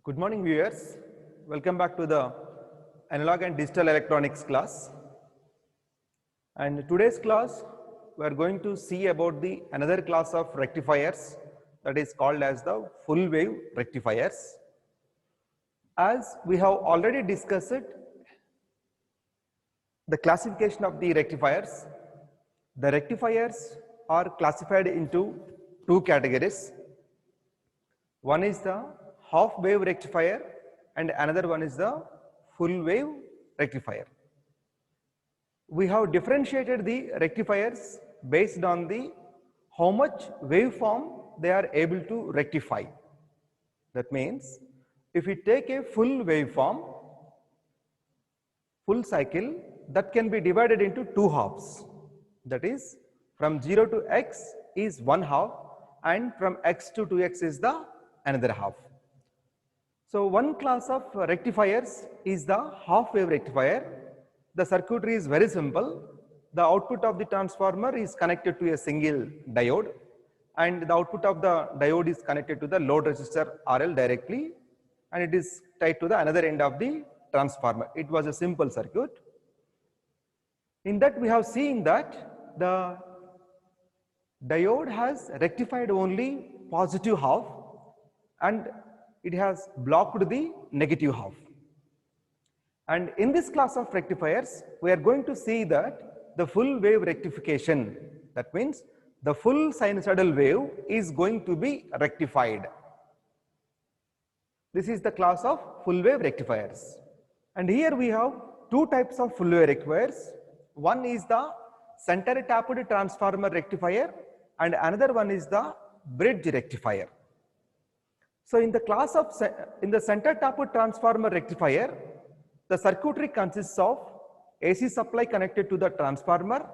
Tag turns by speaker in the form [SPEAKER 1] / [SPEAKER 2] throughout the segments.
[SPEAKER 1] Good morning viewers, welcome back to the analog and digital electronics class. And today's class we are going to see about the another class of rectifiers that is called as the full wave rectifiers. As we have already discussed the classification of the rectifiers are classified into two categories. One is the half wave rectifier and another one is the full wave rectifier. We have differentiated the rectifiers based on the how much waveform they are able to rectify. That means if we take a full waveform, full cycle, that can be divided into two halves. That is, from 0 to x is one half and from x to 2x is the another half. So one class of rectifiers is the half wave rectifier. The circuitry is very simple. The output of the transformer is connected to a single diode and the output of the diode is connected to the load resistor RL directly and it is tied to the another end of the transformer. It was a simple circuit. In that we have seen that the diode has rectified only positive half and it has blocked the negative half. And in this class of rectifiers, we are going to see that the full wave rectification, that means the full sinusoidal wave is going to be rectified. This is the class of full wave rectifiers. And here we have two types of full wave rectifiers. One is the center tapped transformer rectifier and another one is the bridge rectifier. So in the class of the center tapped transformer rectifier, the circuitry consists of AC supply connected to the transformer.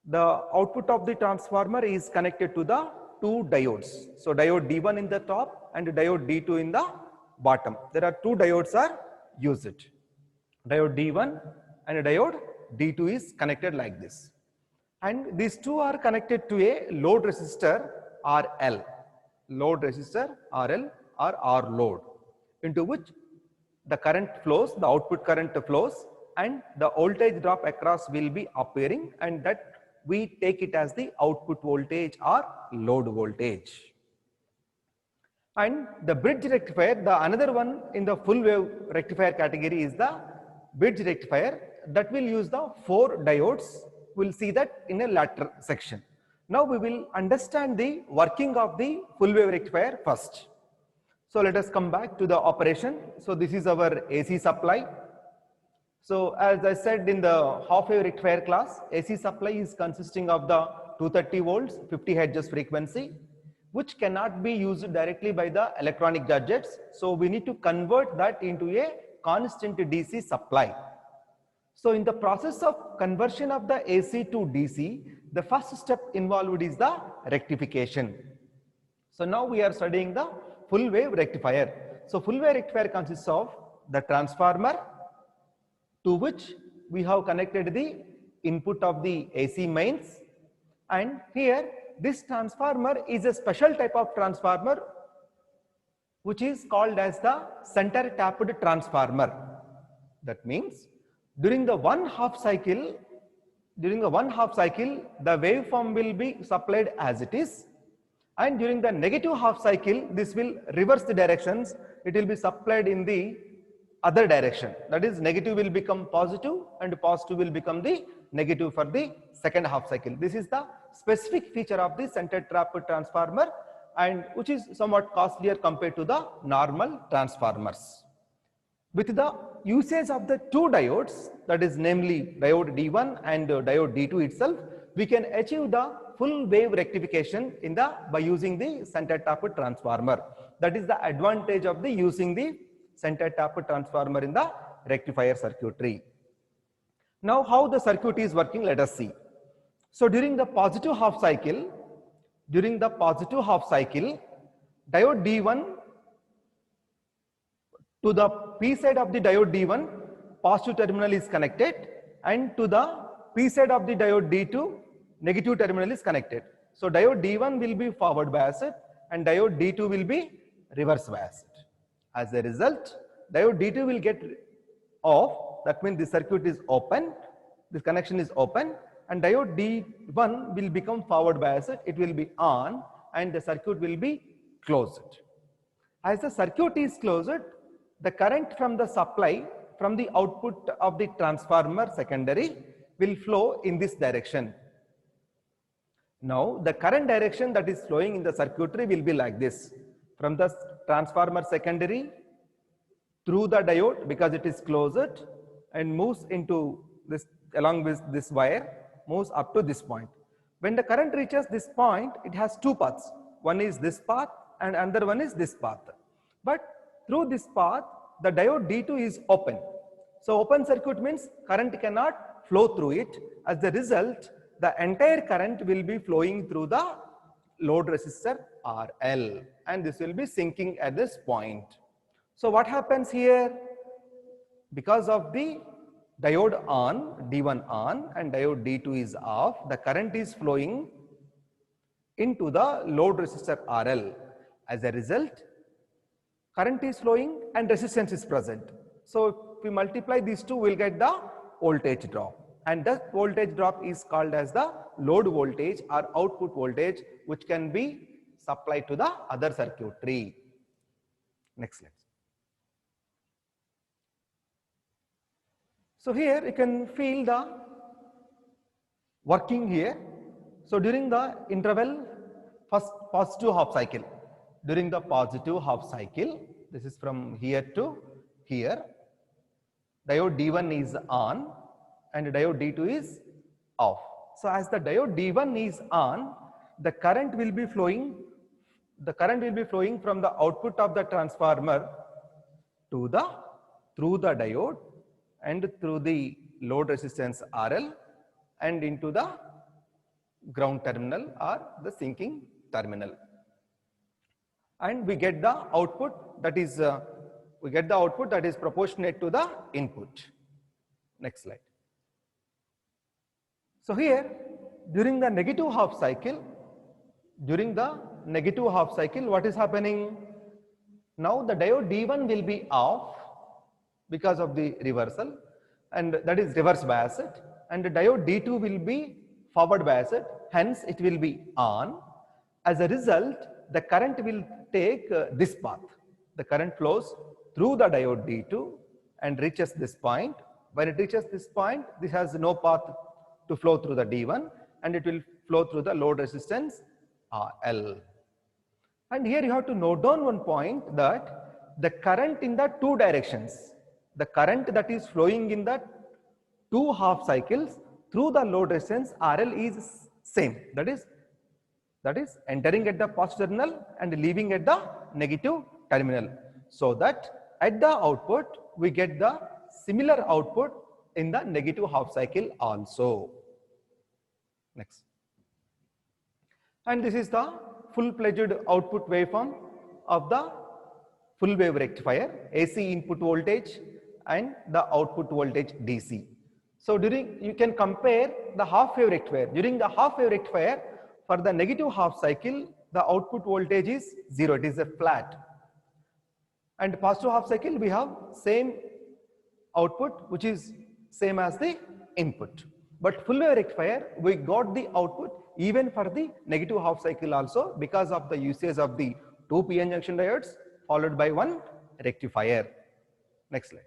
[SPEAKER 1] The output of the transformer is connected to the two diodes. So diode D1 in the top and diode D2 in the bottom. There are two diodes are used. Diode D1 and diode D2 is connected like this. And these two are connected to a load resistor RL. Load resistor RL or R load, into which the current flows, the output current flows and the voltage drop across will be appearing and that we take it as the output voltage or load voltage. And the bridge rectifier, the another one in the full wave rectifier category is the bridge rectifier that will use the four diodes. We will see that in a later section. Now we will understand the working of the full wave rectifier first. So let us come back to the operation. So this is our AC supply. So as I said in the half wave rectifier class, AC supply is consisting of the 230 volts, 50 Hz frequency, which cannot be used directly by the electronic gadgets. So we need to convert that into a constant DC supply. So in the process of conversion of the AC to DC, the first step involved is the rectification. So now we are studying the full wave rectifier. So full wave rectifier consists of the transformer to which we have connected the input of the AC mains, and here this transformer is a special type of transformer which is called as the center tapped transformer. That means during the one half cycle, the waveform will be supplied as it is, and during the negative half cycle, this will reverse the directions. It will be supplied in the other direction. That is, negative will become positive and positive will become the negative for the second half cycle. This is the specific feature of the center tapped transformer, and which is somewhat costlier compared to the normal transformers. With the usage of the two diodes, that is namely diode D1 and diode D2 itself, we can achieve the full wave rectification by using the center tapped transformer. That is the advantage of using the center tapped transformer in the rectifier circuitry. Now how the circuit is working, let us see. So during the positive half cycle, diode D1 to the P side of the diode D1, positive terminal is connected, and to the P side of the diode D2, negative terminal is connected. So diode D1 will be forward biased and diode D2 will be reverse biased. As a result, diode D2 will get off. That means the circuit is open, this connection is open, and diode D1 will become forward biased. It will be on and the circuit will be closed. As the circuit is closed, the current from the supply, from the output of the transformer secondary will flow in this direction. Now, the current direction that is flowing in the circuitry will be like this. From the transformer secondary through the diode, because it is closed, and moves into this, along with this wire, moves up to this point. When the current reaches this point, it has two paths. One is this path and another one is this path. But through this path, the diode D2 is open. So open circuit means current cannot flow through it. As a result, the entire current will be flowing through the load resistor RL, and this will be sinking at this point. So what happens here? Because of the diode on, D1 on and diode D2 is off, the current is flowing into the load resistor RL. As a result, current is flowing and resistance is present. So if we multiply these two, we'll get the voltage drop. And that voltage drop is called as the load voltage or output voltage, which can be supplied to the other circuitry. Next slide. So here you can feel the working here. So during the interval, first positive half cycle, during the positive half cycle, this is from here to here, diode D1 is on and diode D2 is off. So as the diode D1 is on, the current will be flowing from the output of the transformer to the, through the diode and through the load resistance RL and into the ground terminal or the sinking terminal. And we get the output that is proportionate to the input. Next slide. So here, during the negative half cycle, what is happening? Now the diode D1 will be off because of the reversal, and that is reverse biased, and the diode D2 will be forward biased, hence it will be on. As a result, the current will take this path. The current flows through the diode D2 and reaches this point. When it reaches this point, this has no path to flow through the D1 and it will flow through the load resistance RL. And here you have to note down one point, that the current in the two directions, the current that is flowing in the two half cycles through the load resistance RL is same. That is entering at the positive terminal and leaving at the negative terminal. So that at the output, we get the similar output in the negative half cycle also. Next. And this is the full-fledged output waveform of the full wave rectifier, AC input voltage and the output voltage DC. So you can compare the half wave rectifier. During the half wave rectifier, for the negative half cycle, the output voltage is 0, it is a flat. And positive half cycle, we have same output which is same as the input. But full wave rectifier, we got the output even for the negative half cycle also, because of the usage of the two PN junction diodes followed by one rectifier. Next slide.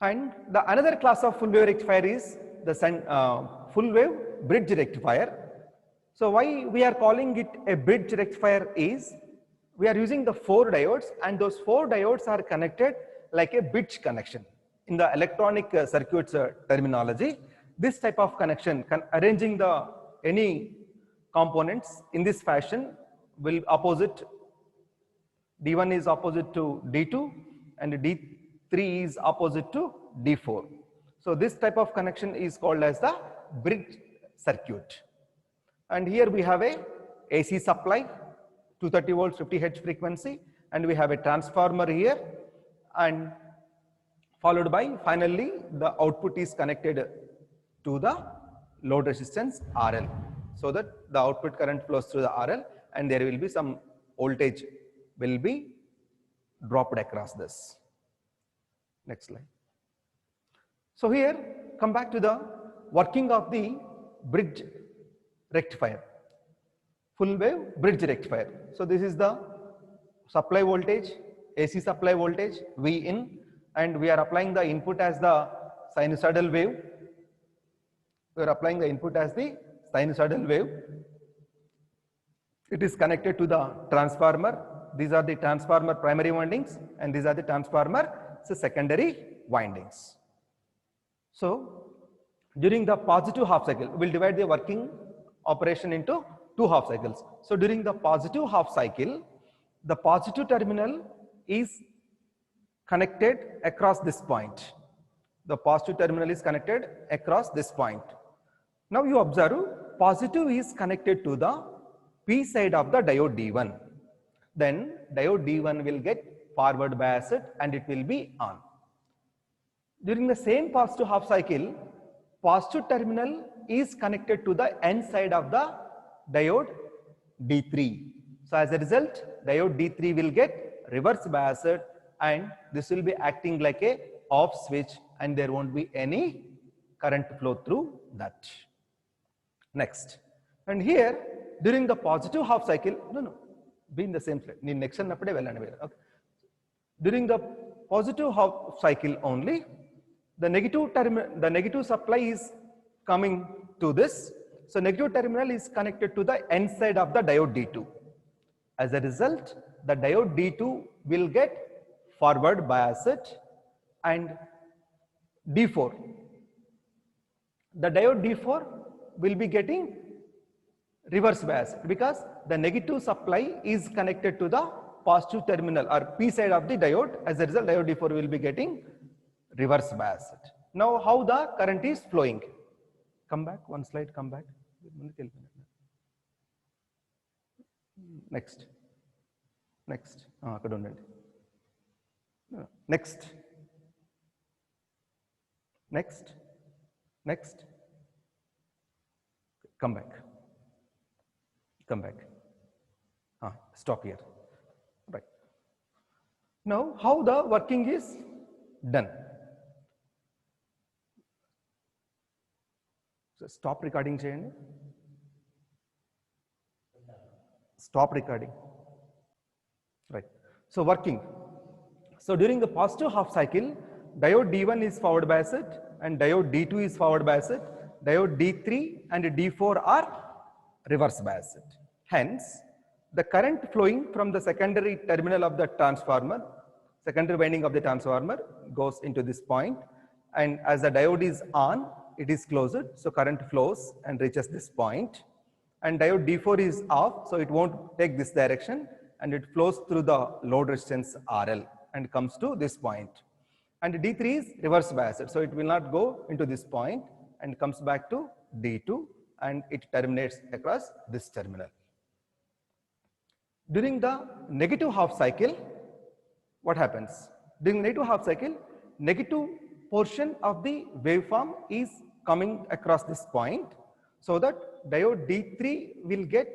[SPEAKER 1] And the another class of full wave rectifier is the full wave bridge rectifier. So why we are calling it a bridge rectifier is, we are using the 4 diodes, and those 4 diodes are connected like a bridge connection. In the electronic circuits terminology, this type of connection, arranging the any components in this fashion, will opposite, D1 is opposite to D2 and D3 is opposite to D4. So this type of connection is called as the bridge circuit. And here we have a AC supply, 230 volts, 50 Hz frequency, and we have a transformer here, and followed by finally the output is connected to the load resistance RL, so that the output current flows through the RL and there will be some voltage will be dropped across this. Next slide. So here, come back to the working of the bridge rectifier, full wave bridge rectifier. So this is the supply voltage, AC supply voltage V in, and we are applying the input as the sinusoidal wave. We are applying the input as the sinusoidal wave. It is connected to the transformer. These are the transformer primary windings, and these are the transformer secondary windings. So during the positive half cycle, we'll divide the working operation into two half cycles. So during the positive half cycle, the positive terminal is connected across this point. The positive terminal is connected across this point. Now you observe, positive is connected to the P side of the diode D1. Then diode D1 will get forward biased and it will be on. During the same positive half cycle, positive terminal is connected to the N side of the diode D3. So as a result, diode D3 will get reverse biased and this will be acting like a off switch and there won't be any current flow through that. Next. And here, during the positive half cycle, be in the same slide. Okay. During the positive half cycle only, the negative supply is coming to this. So negative terminal is connected to the N side of the diode D2. As a result, the diode D2 will get forward biased and D4. The diode D4 will be getting reverse bias because the negative supply is connected to the positive terminal or P side of the diode. As a result, diode D4 will be getting reverse biased. Now how the current is flowing? Come back, one slide, come back. Next. Next. Next. Next. Next. Come back. Come back. Stop here. Right. Now, how the working is done? So stop recording cheyandi. Stop recording. Right. So working. So during the positive half cycle, diode D1 is forward biased and diode D2 is forward biased. Diode D3 and D4 are reverse biased. Hence, the current flowing from the secondary terminal of the transformer, secondary winding of the transformer goes into this point, and as the diode is on, it is closed, so current flows and reaches this point, and diode D4 is off, so it won't take this direction and it flows through the load resistance RL and comes to this point. And D3 is reverse biased, so it will not go into this point and comes back to D2 and it terminates across this terminal. During the negative half cycle, what happens? During the negative half cycle, negative portion of the waveform is coming across this point, so that diode D3 will get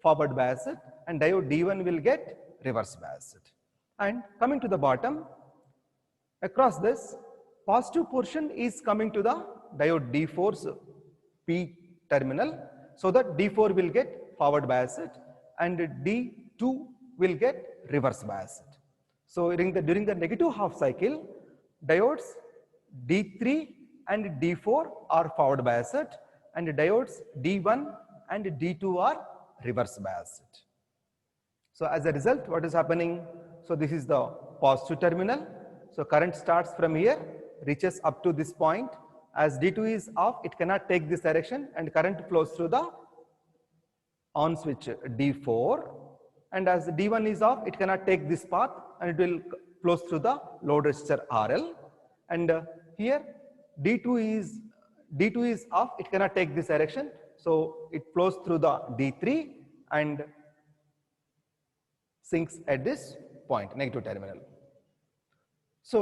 [SPEAKER 1] forward biased and diode D1 will get reverse biased. And coming to the bottom, across this, positive portion is coming to the diode D4's P terminal, so that D4 will get forward biased and D2 will get reverse biased. So during the negative half cycle, diodes D3 and D4 are forward biased and diodes D1 and D2 are reverse biased. So as a result, what is happening? So this is the positive terminal. So current starts from here, reaches up to this point. As D2 is off, it cannot take this direction and current flows through the on switch D4. And as D1 is off, it cannot take this path and it will flows through the load resistor RL. And here D2 is off, it cannot take this direction. So it flows through the D3 and sinks at this point, negative terminal. So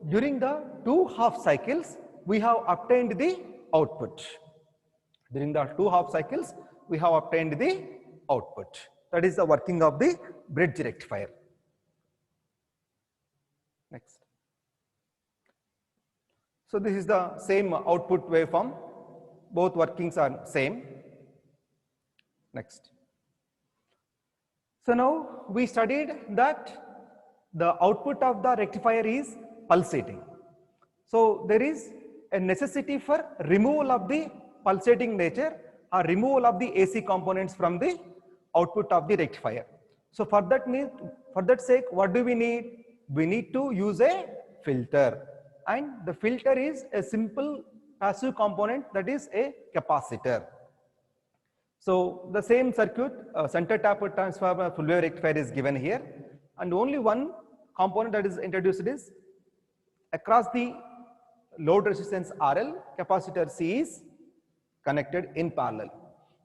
[SPEAKER 1] during the two half cycles, we have obtained the output. During the two half cycles, we have obtained the output. That is the working of the bridge rectifier. Next. So this is the same output waveform. Both workings are same. Next. So now we studied that the output of the rectifier is pulsating. So there is a necessity for removal of the pulsating nature or removal of the AC components from the output of the rectifier. So for that sake, what do we need? We need to use a filter, and the filter is a simple passive component, that is a capacitor. So the same circuit, center tapped transformer full wave rectifier is given here, and only one component that is introduced is across the load resistance RL, capacitor C is connected in parallel.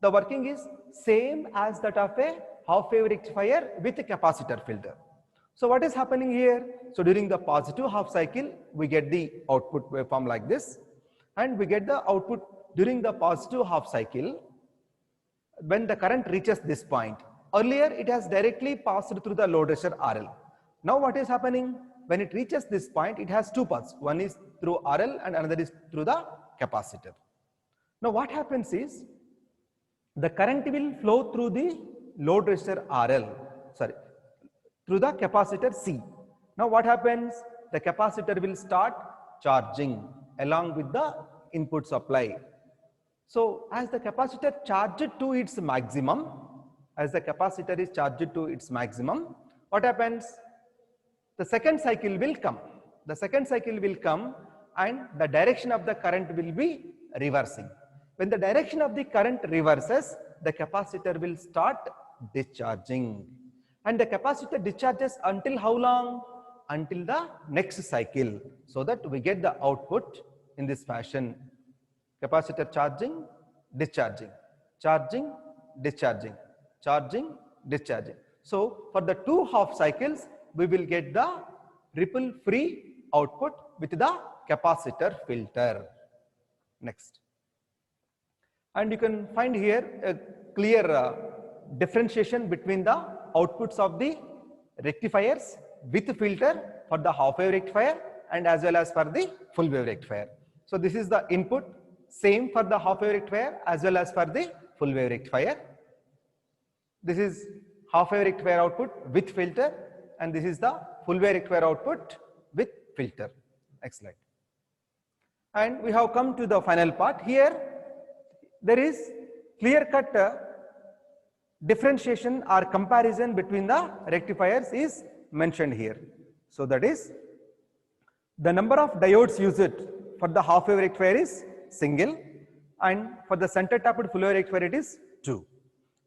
[SPEAKER 1] The working is same as that of a half wave rectifier with a capacitor filter. So what is happening here? So during the positive half cycle, we get the output waveform like this, and we get the output during the positive half cycle when the current reaches this point. Earlier it has directly passed through the load resistor RL. Now what is happening? When it reaches this point, it has two paths. One is through RL and another is through the capacitor. Now what happens is, the current will flow through the load resistor through the capacitor C. Now what happens? The capacitor will start charging along with the input supply. So as the capacitor charged to its maximum, what happens? The second cycle will come. And the direction of the current will be reversing. When the direction of the current reverses, the capacitor will start discharging. And the capacitor discharges until how long? Until the next cycle, so that we get the output in this fashion. Capacitor charging, discharging, charging, discharging, charging, discharging. So for the two half cycles, we will get the ripple free output with the capacitor filter. Next. And you can find here a clear differentiation between the outputs of the rectifiers with filter for the half wave rectifier and as well as for the full wave rectifier. So this is the input, same for the half wave rectifier as well as for the full wave rectifier. This is half wave rectifier output with filter, and this is the full wave rectifier output with filter. Next slide. And we have come to the final part. Here there is clear-cut differentiation or comparison between the rectifiers is mentioned here. So that is, the number of diodes used for the half wave rectifier is single, and for the center tapped full wave rectifier it is 2.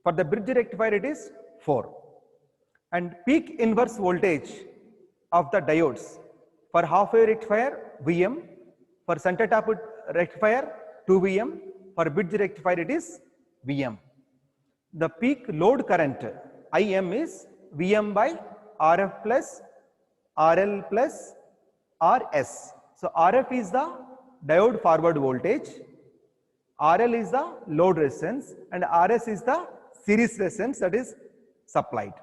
[SPEAKER 1] For the bridge rectifier it is 4. And peak inverse voltage of the diodes for half wave rectifier Vm, for center tapped rectifier 2 Vm, for bridge rectifier it is Vm. The peak load current Im is Vm by Rf plus RL plus Rs. So Rf is the diode forward voltage, RL is the load resistance, and Rs is the series resistance that is supplied.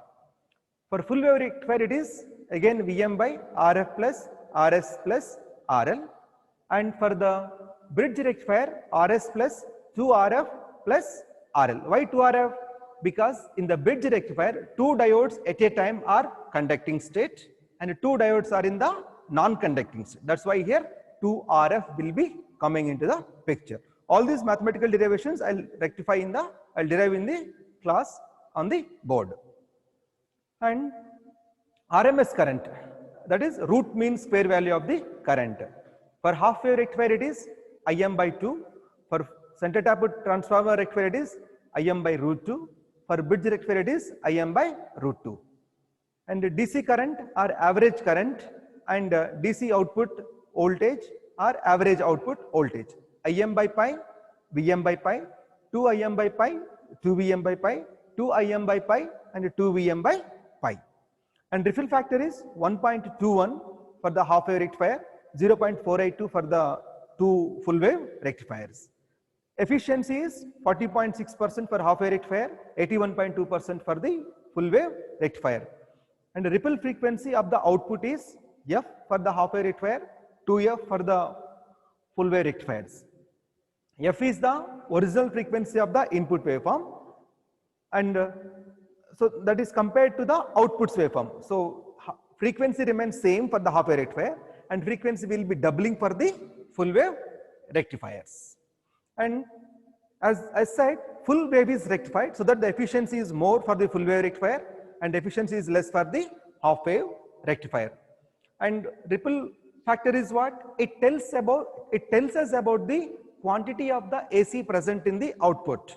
[SPEAKER 1] For full wave rectifier it is again Vm by Rf plus Rs plus RL, and for the bridge rectifier Rs plus 2Rf plus RL. Why 2Rf? Because in the bridge rectifier 2 diodes at a time are conducting state and 2 diodes are in the non-conducting state. That's why here 2Rf will be coming into the picture. All these mathematical derivations I'll derive in the class on the board. And RMS current, that is root mean square value of the current. For half wave rectifier it is Im by 2. For center tapped transformer rectifier it is Im by root 2. For bridge rectifier it is Im by root 2. And DC current or average current and DC output voltage or average output voltage. Im by pi, Vm by pi, 2 Im by pi, 2 Vm by pi, 2 Im by pi, and 2 Vm by pi. And ripple factor is 1.21 for the half wave rectifier, 0.482 for the 2 full wave rectifiers. Efficiency is 40.6% for half wave rectifier, 81.2% for the full wave rectifier. And the ripple frequency of the output is F for the half wave rectifier, 2F for the full wave rectifiers. F is the original frequency of the input waveform, and so that is compared to the outputs waveform. So frequency remains same for the half wave rectifier, and frequency will be doubling for the full wave rectifiers. And as I said, full wave is rectified so that the efficiency is more for the full wave rectifier and efficiency is less for the half wave rectifier. And ripple factor is what? It tells us about the quantity of the AC present in the output.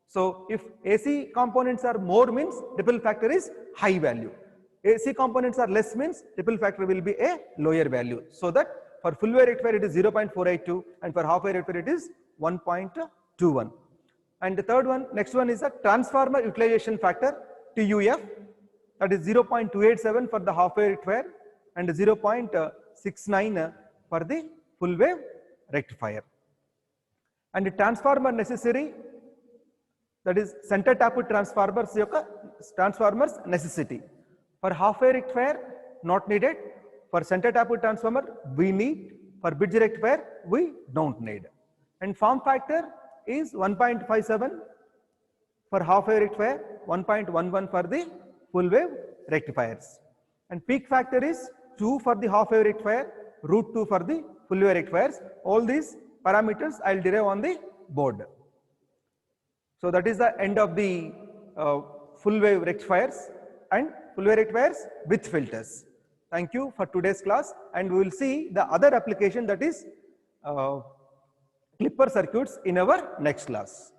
[SPEAKER 1] So if AC components are more means ripple factor is high value. AC components are less means ripple factor will be a lower value. So that for full wave rectifier it is 0.482 and for half wave rectifier it is 1.21. And the third one, next one is a transformer utilization factor, TUF, that is 0.287 for the half wave rectifier and 0.69 for the full wave rectifier. And the transformer necessary, that is center tapped transformers necessity. For half wave rectifier not needed, for center tapped transformer we need, for bridge rectifier we don't need. And form factor is 1.57 for half wave rectifier, 1.11 for the full wave rectifiers. And peak factor is 2 for the half wave rectifier, √2 for the full wave rectifiers. All these parameters I will derive on the board. So that is the end of the full wave rectifiers and full wave rectifiers with filters. Thank you for today's class, and we will see the other application, that is Clipper circuits, in our next class.